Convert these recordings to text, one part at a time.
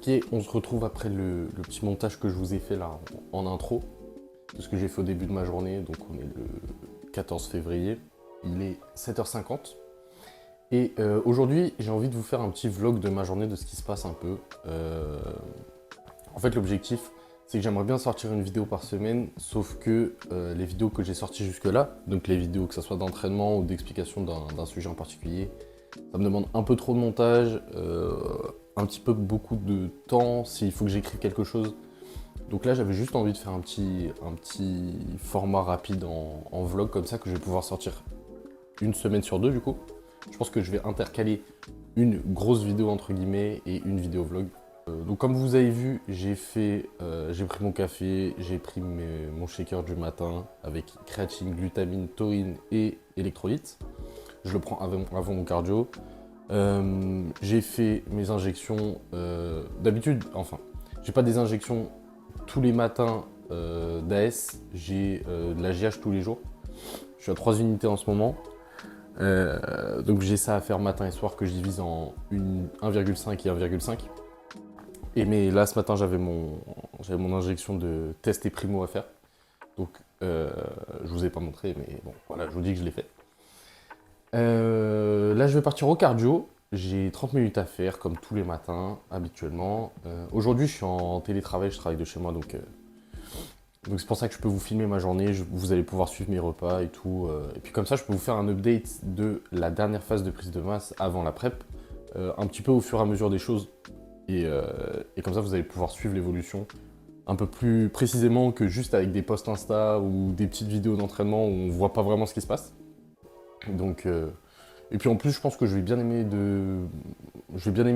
Ok, on se retrouve après le petit montage que je vous ai fait là en intro, de ce que j'ai fait au début de ma journée, donc on est le 14 février, il est 7h50. Et aujourd'hui, j'ai envie de vous faire un petit vlog de ma journée, de ce qui se passe un peu. En fait, l'objectif, c'est que j'aimerais bien sortir une vidéo par semaine, sauf que les vidéos que j'ai sorties jusque-là, donc les vidéos que ce soit d'entraînement ou d'explication d'un sujet en particulier, ça me demande un peu trop de montage, un petit peu beaucoup de temps s'il faut que j'écrive quelque chose. Donc là, j'avais juste envie de faire un petit format rapide en vlog comme ça que je vais pouvoir sortir une semaine sur deux du coup. Je pense que je vais intercaler une grosse vidéo entre guillemets et une vidéo vlog. Donc comme vous avez vu, j'ai pris mon café, j'ai pris mon shaker du matin avec créatine, glutamine, taurine et électrolytes. Je le prends avant mon cardio. J'ai fait mes injections d'habitude, enfin, j'ai pas des injections tous les matins d'AS, j'ai de la GH tous les jours. Je suis à 3 unités en ce moment. Donc j'ai ça à faire matin et soir que je divise en 1,5 et 1,5. Mais là ce matin j'avais mon injection de test et primo à faire. Donc je vous ai pas montré mais bon voilà, je vous dis que je l'ai fait. Là je vais partir au cardio. J'ai 30 minutes à faire comme tous les matins habituellement. Aujourd'hui je suis en télétravail, je travaille de chez moi donc c'est pour ça que je peux vous filmer ma journée, vous allez pouvoir suivre mes repas et tout. Et puis comme ça, je peux vous faire un update de la dernière phase de prise de masse avant la prep, un petit peu au fur et à mesure des choses. Et comme ça, vous allez pouvoir suivre l'évolution un peu plus précisément que juste avec des posts Insta ou des petites vidéos d'entraînement où on voit pas vraiment ce qui se passe. Donc, et puis en plus, je pense que je vais bien aimer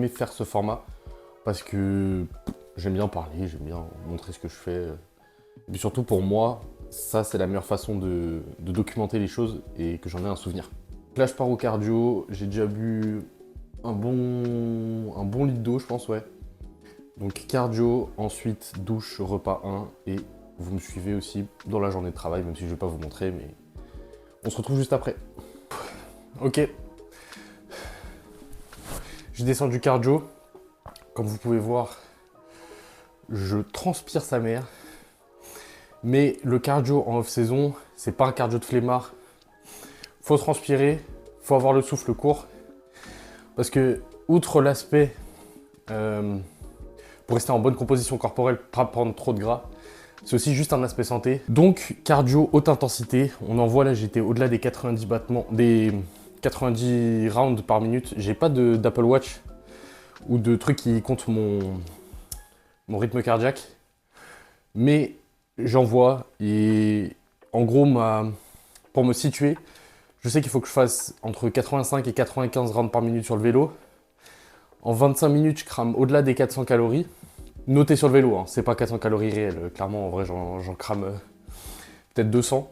faire ce format parce que j'aime bien parler, j'aime bien montrer ce que je fais. Et puis surtout pour moi, ça c'est la meilleure façon de documenter les choses et que j'en ai un souvenir. Là je pars au cardio, j'ai déjà bu un bon litre d'eau je pense, ouais. Donc cardio, ensuite douche, repas 1 et vous me suivez aussi dans la journée de travail, même si je vais pas vous montrer, mais on se retrouve juste après. Ok. Je descends du cardio. Comme vous pouvez voir, je transpire sa mère. Mais le cardio en off-saison, c'est pas un cardio de flemmard. Faut transpirer, faut avoir le souffle court. Parce que, outre l'aspect, pour rester en bonne composition corporelle, pas prendre trop de gras, c'est aussi juste un aspect santé. Donc, cardio haute intensité. On en voit là, j'étais au-delà des 90 battements, des 90 rounds par minute. J'ai pas d'Apple Watch ou de truc qui compte mon rythme cardiaque. Mais j'en vois et en gros, pour me situer, je sais qu'il faut que je fasse entre 85 et 95 rounds par minute sur le vélo. En 25 minutes, je crame au-delà des 400 calories. Notez sur le vélo, hein, c'est pas 400 calories réelles. Clairement, en vrai, j'en crame peut-être 200.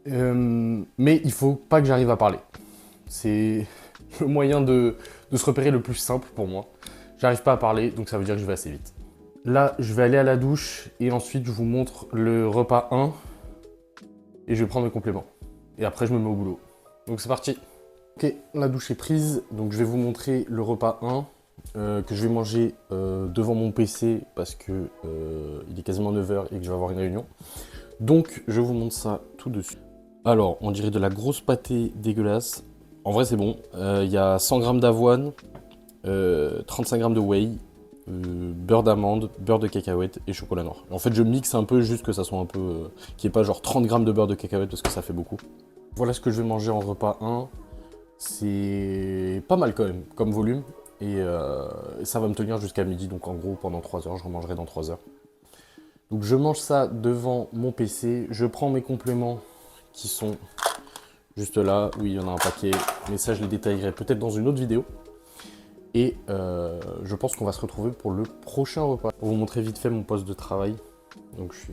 Mais il faut pas que j'arrive à parler. C'est le moyen de se repérer le plus simple pour moi. J'arrive pas à parler, donc ça veut dire que je vais assez vite. Là, je vais aller à la douche et ensuite je vous montre le repas 1 et je vais prendre mes compléments. Et après, je me mets au boulot. Donc c'est parti. Ok, la douche est prise, donc je vais vous montrer le repas 1 que je vais manger devant mon PC parce que il est quasiment 9h et que je vais avoir une réunion. Donc je vous montre ça tout de suite. Alors, on dirait de la grosse pâtée dégueulasse. En vrai, c'est bon. Il y a 100 g d'avoine, 35 g de whey, beurre d'amande, beurre de cacahuète et chocolat noir. En fait, je mixe un peu juste que ça soit un peu... qu'il n'y ait pas genre 30 g de beurre de cacahuète parce que ça fait beaucoup. Voilà ce que je vais manger en repas 1. C'est pas mal quand même, comme volume. Et ça va me tenir jusqu'à midi. Donc en gros, pendant 3 heures, je remangerai dans 3 heures. Donc je mange ça devant mon PC. Je prends mes compléments qui sont juste là. Oui, il y en a un paquet. Mais ça, je les détaillerai peut-être dans une autre vidéo. Et je pense qu'on va se retrouver pour le prochain repas. Pour vous montrer vite fait mon poste de travail. Donc je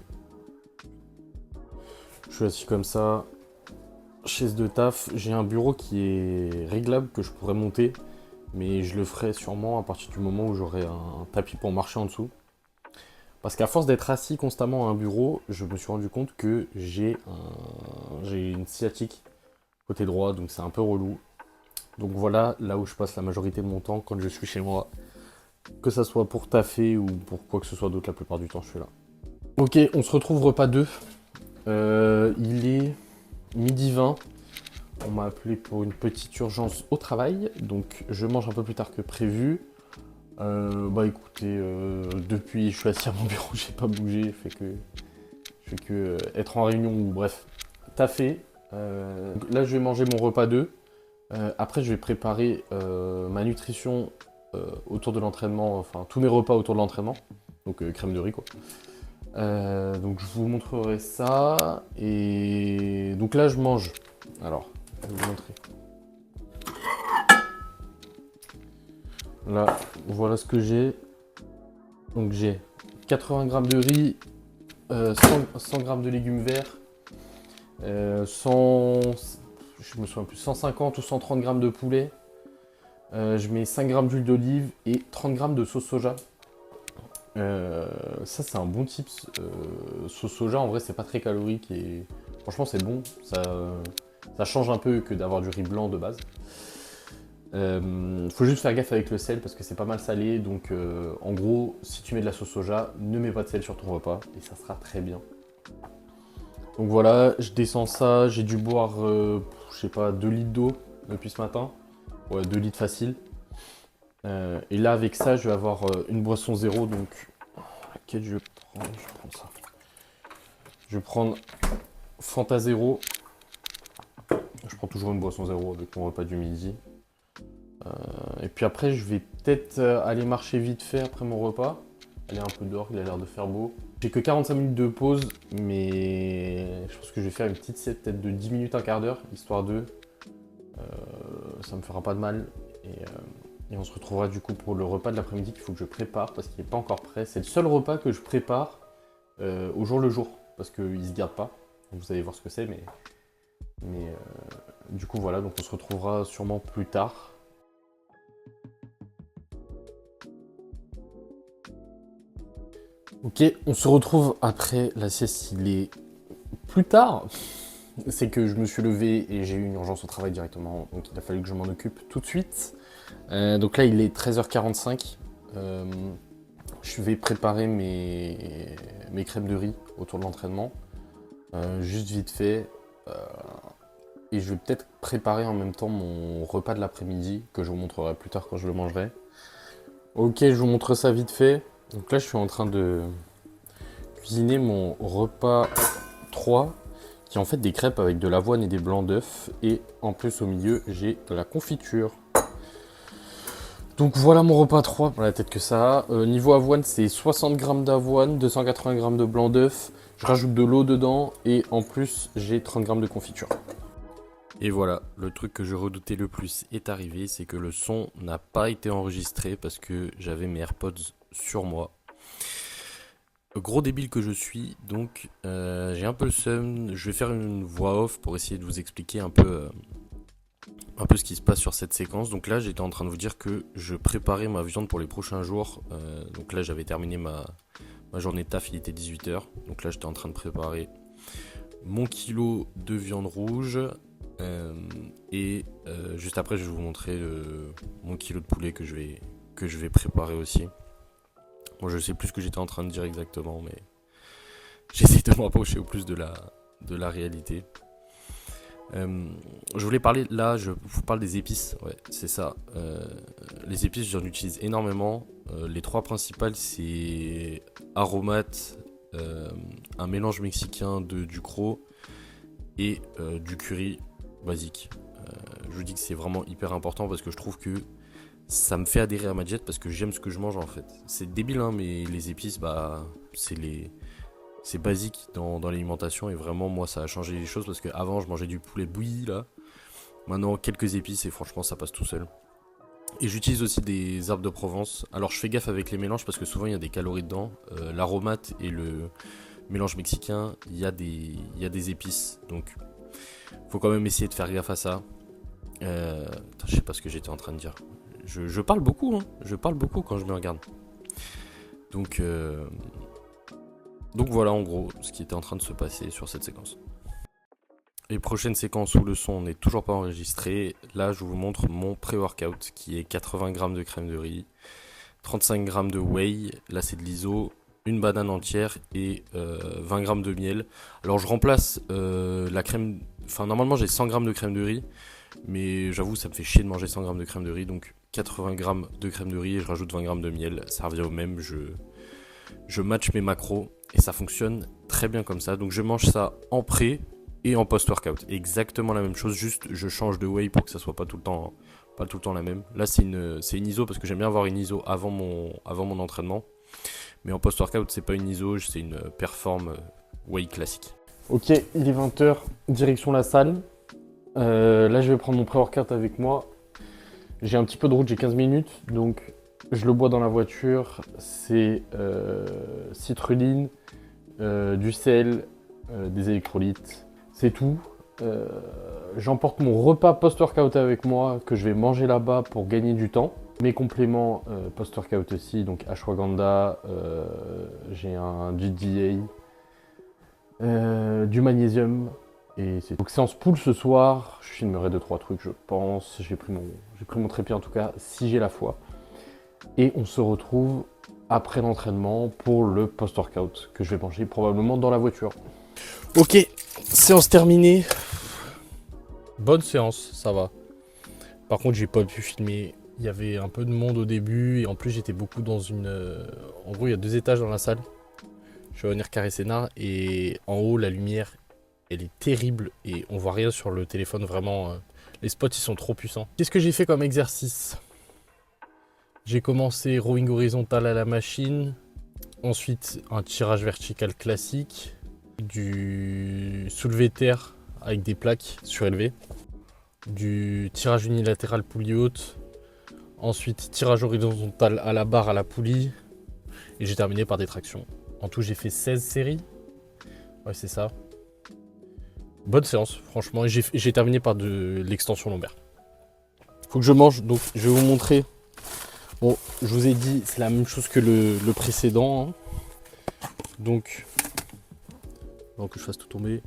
suis assis comme ça, chaise de taf. J'ai un bureau qui est réglable que je pourrais monter, mais je le ferai sûrement à partir du moment où j'aurai un tapis pour marcher en dessous. Parce qu'à force d'être assis constamment à un bureau, je me suis rendu compte que j'ai une sciatique côté droit, donc c'est un peu relou. Donc voilà, là où je passe la majorité de mon temps quand je suis chez moi, Que ça soit pour taffer ou pour quoi que ce soit d'autre, la plupart du temps, je suis là. Ok, on se retrouve repas 2. Il est midi 20. On m'a appelé pour une petite urgence au travail, donc je mange un peu plus tard que prévu. Bah écoutez, depuis je suis assis à mon bureau, j'ai pas bougé, je fais que être en réunion ou bref, taffer. Là je vais manger mon repas 2. Après je vais préparer ma nutrition autour de l'entraînement, enfin tous mes repas autour de l'entraînement, donc crème de riz quoi. Donc je vous montrerai ça. Et donc là je mange. Alors, je vais vous montrer. Là, voilà ce que j'ai. Donc j'ai 80 g de riz, 100 g de légumes verts, 100, je me souviens plus, 150 ou 130 g de poulet. Je mets 5 g d'huile d'olive et 30 g de sauce soja. Ça c'est un bon tips. Sauce soja en vrai c'est pas très calorique et franchement c'est bon. Ça change un peu que d'avoir du riz blanc de base. Faut juste faire gaffe avec le sel parce que c'est pas mal salé. Donc en gros si tu mets de la sauce soja, ne mets pas de sel sur ton repas et ça sera très bien. Donc voilà, je descends ça. J'ai dû boire je sais pas 2 litres d'eau depuis ce matin. Ouais, 2 litres facile. Et là avec ça je vais avoir une boisson zéro. Donc laquelle je vais prendre? Je vais prendre ça. Je vais prendre Fanta Zéro. Je prends toujours une boisson zéro avec mon repas du midi. Et puis après, je vais peut-être aller marcher vite fait après mon repas. Aller un peu dehors, il a l'air de faire beau. J'ai que 45 minutes de pause, mais je pense que je vais faire une petite sieste peut-être de 10 minutes, un quart d'heure, histoire de. Ça me fera pas de mal. Et on se retrouvera du coup pour le repas de l'après-midi qu'il faut que je prépare parce qu'il n'est pas encore prêt. C'est le seul repas que je prépare au jour le jour parce qu'il ne se garde pas. Vous allez voir ce que c'est, mais du coup voilà, donc on se retrouvera sûrement plus tard. Ok, on se retrouve après la sieste, il est plus tard. C'est que je me suis levé et j'ai eu une urgence au travail directement, donc il a fallu que je m'en occupe tout de suite. Donc là il est 13h45. Je vais préparer mes crèmes de riz autour de l'entraînement. Juste vite fait. Et je vais peut-être préparer en même temps mon repas de l'après-midi, que je vous montrerai plus tard quand je le mangerai. Ok, je vous montre ça vite fait. Donc là, je suis en train de cuisiner mon repas 3, qui est en fait des crêpes avec de l'avoine et des blancs d'œufs. Et en plus, au milieu, j'ai de la confiture. Donc voilà mon repas 3 pour la tête que ça a. Niveau avoine, c'est 60 g d'avoine, 280 g de blanc d'œuf. Je rajoute de l'eau dedans et en plus, j'ai 30 g de confiture. Et voilà, le truc que je redoutais le plus est arrivé, c'est que le son n'a pas été enregistré parce que j'avais mes AirPods sur moi. Gros débile que je suis, donc j'ai un peu le seum. Je vais faire une voix off pour essayer de vous expliquer un peu ce qui se passe sur cette séquence. Donc là, j'étais en train de vous dire que je préparais ma viande pour les prochains jours. Donc là, j'avais terminé ma journée de taf, il était 18h. Donc là, j'étais en train de préparer mon kilo de viande rouge. Et juste après, je vais vous montrer mon kilo de poulet que je vais préparer aussi. Bon, je sais plus ce que j'étais en train de dire exactement, mais j'essaie de me rapprocher au plus de la réalité. Je voulais parler, là, je vous parle des épices, ouais, c'est ça. Les épices, j'en utilise énormément. Les 3 principales, c'est aromate, un mélange mexicain de ducros et du curry basique. Je vous dis que c'est vraiment hyper important parce que je trouve que ça me fait adhérer à ma diète parce que j'aime ce que je mange en fait. C'est débile hein, mais les épices, bah, c'est basique dans l'alimentation et vraiment moi ça a changé les choses parce qu'avant je mangeais du poulet bouilli là. Maintenant quelques épices et franchement ça passe tout seul. Et j'utilise aussi des herbes de Provence. Alors je fais gaffe avec les mélanges parce que souvent il y a des calories dedans. L'aromate et le mélange mexicain, il y a des épices. Donc faut quand même essayer de faire gaffe à ça. Attends, je sais pas ce que j'étais en train de dire. Je parle beaucoup, hein. Je parle beaucoup quand je me regarde. Donc voilà en gros ce qui était en train de se passer sur cette séquence. Les prochaines séquences où le son n'est toujours pas enregistré, là je vous montre mon pré-workout qui est 80 g de crème de riz, 35 grammes de whey, là c'est de l'iso, une banane entière et 20 grammes de miel. Alors je remplace la crème, enfin normalement j'ai 100 grammes de crème de riz, mais j'avoue ça me fait chier de manger 100 grammes de crème de riz, donc 80 grammes de crème de riz et je rajoute 20 grammes de miel, ça revient au même, je match mes macros et ça fonctionne très bien comme ça. Donc je mange ça en pré et en post-workout, exactement la même chose, juste je change de whey pour que ça soit pas tout le temps la même. Là c'est une ISO parce que j'aime bien avoir une ISO avant mon entraînement. Mais en post-workout, c'est pas une ISO, c'est une perform whey classique. Ok, il est 20h, direction la salle. Là, je vais prendre mon pré-workout avec moi. J'ai un petit peu de route, j'ai 15 minutes, donc je le bois dans la voiture. C'est citrulline, du sel, des électrolytes, c'est tout. J'emporte mon repas post-workout avec moi que je vais manger là-bas pour gagner du temps. Mes compléments post-workout aussi, donc ashwagandha, j'ai un GDA, du magnésium, et c'est tout. Donc séance pool ce soir, je filmerai 2-3 trucs je pense, j'ai pris mon trépied en tout cas, si j'ai la foi. Et on se retrouve après l'entraînement pour le post-workout que je vais manger probablement dans la voiture. Ok, séance terminée. Bonne séance, ça va. Par contre, j'ai pas pu filmer. Il y avait un peu de monde au début et en plus j'étais beaucoup dans une... En gros, il y a 2 étages dans la salle. Je vais venir caresser Nar et en haut, la lumière, elle est terrible et on voit rien sur le téléphone vraiment. Les spots, ils sont trop puissants. Qu'est-ce que j'ai fait comme exercice? J'ai commencé rowing horizontal à la machine. Ensuite, un tirage vertical classique. Du soulevé terre avec des plaques surélevées. Du tirage unilatéral poulie haute. Ensuite, tirage horizontal à la barre à la poulie. Et j'ai terminé par des tractions. En tout, j'ai fait 16 séries. Ouais, c'est ça. Bonne séance, franchement. Et j'ai terminé par de l'extension lombaire. Faut que je mange, donc je vais vous montrer. Bon, je vous ai dit, c'est la même chose que le précédent. Hein. Donc que je fasse tout tomber.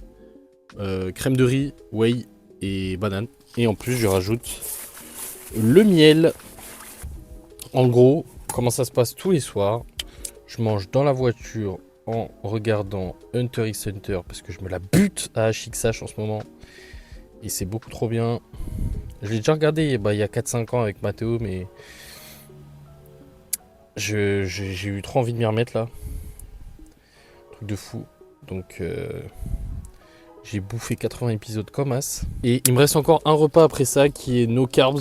Crème de riz, whey et banane. Et en plus, je rajoute le miel. En gros, comment ça se passe tous les soirs? Je mange dans la voiture en regardant Hunter x Hunter parce que je me la bute à HXH en ce moment. Et c'est beaucoup trop bien. Je l'ai déjà regardé il y a 4-5 ans avec Mathéo, mais j'ai eu trop envie de m'y remettre là. Truc de fou. Donc j'ai bouffé 80 épisodes comme as. Et il me reste encore un repas après ça qui est no carbs.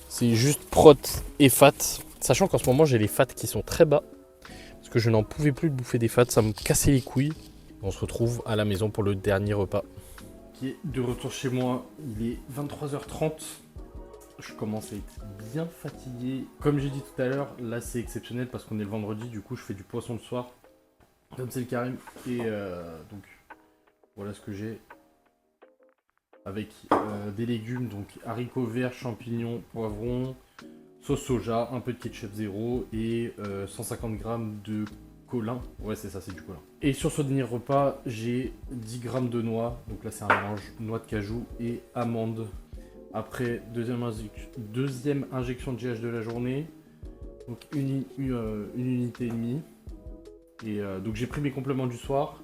C'est juste prot et fat. Sachant qu'en ce moment j'ai les fats qui sont très bas. Parce que je n'en pouvais plus de bouffer des fats, ça me cassait les couilles. On se retrouve à la maison pour le dernier repas. Qui est de retour chez moi, il est 23h30. Je commence à être bien fatigué. Comme j'ai dit tout à l'heure, là c'est exceptionnel parce qu'on est le vendredi, du coup je fais du poisson le soir. Comme c'est le carême. Et donc voilà ce que j'ai. Avec des légumes, donc haricots verts, champignons, poivrons, sauce soja, un peu de ketchup zéro et 150 grammes de colin. Ouais, c'est ça, c'est du colin. Et sur ce dernier repas, j'ai 10 grammes de noix. Donc là, c'est un mélange noix de cajou et amandes. Après, deuxième injection de GH de la journée. Donc une unité et demie. Et donc j'ai pris mes compléments du soir.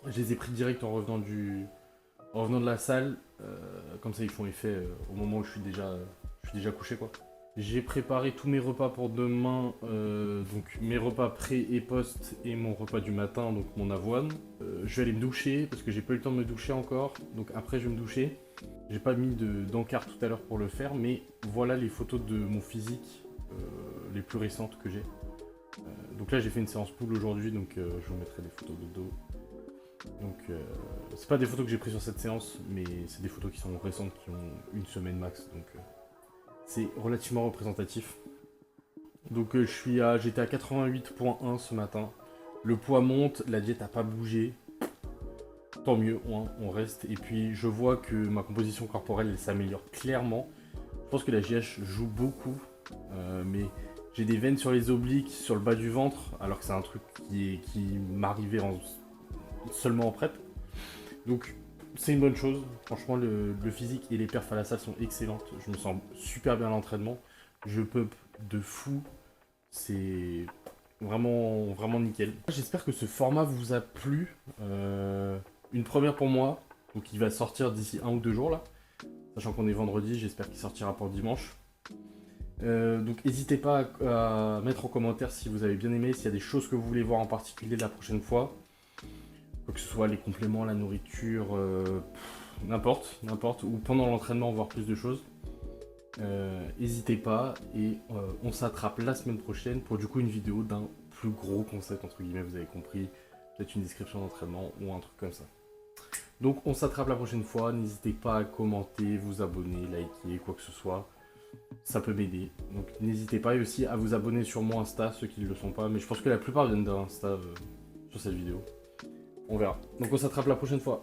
Je les ai pris direct en revenant de la salle. Comme ça, ils font effet au moment où je suis déjà couché, quoi. J'ai préparé tous mes repas pour demain, donc mes repas pré et post et mon repas du matin, donc mon avoine. Je vais aller me doucher parce que j'ai pas eu le temps de me doucher encore, donc après je vais me doucher. J'ai pas mis d'encart tout à l'heure pour le faire, mais voilà les photos de mon physique les plus récentes que j'ai. Donc là j'ai fait une séance pool aujourd'hui, donc je vous mettrai des photos de dos. Donc c'est pas des photos que j'ai prises sur cette séance, mais c'est des photos qui sont récentes, qui ont une semaine max, donc c'est relativement représentatif. Donc j'étais à 88,1 ce matin. Le poids monte, la diète n'a pas bougé. Tant mieux, on reste. Et puis je vois que ma composition corporelle elle s'améliore clairement. Je pense que la JH joue beaucoup, mais j'ai des veines sur les obliques, sur le bas du ventre, alors que c'est un truc qui m'arrivait seulement en prep. Donc c'est une bonne chose. Franchement, le physique et les perfs à la salle sont excellentes. Je me sens super bien à l'entraînement. Je pump de fou. C'est vraiment, vraiment nickel. J'espère que ce format vous a plu. Une première pour moi, donc il va sortir d'ici 1 ou 2 jours là. Sachant qu'on est vendredi, j'espère qu'il sortira pour dimanche. Donc n'hésitez pas à mettre en commentaire si vous avez bien aimé, s'il y a des choses que vous voulez voir en particulier la prochaine fois. Quoi que ce soit les compléments, la nourriture, n'importe, ou pendant l'entraînement voir plus de choses. N'hésitez pas et on s'attrape la semaine prochaine pour du coup une vidéo d'un plus gros concept entre guillemets, vous avez compris, peut-être une description d'entraînement ou un truc comme ça. Donc on s'attrape la prochaine fois, n'hésitez pas à commenter, vous abonner, liker, quoi que ce soit, ça peut m'aider. Donc n'hésitez pas et aussi à vous abonner sur mon Insta, ceux qui ne le sont pas, mais je pense que la plupart viennent d'Insta sur cette vidéo. On verra. Donc on s'attrape la prochaine fois.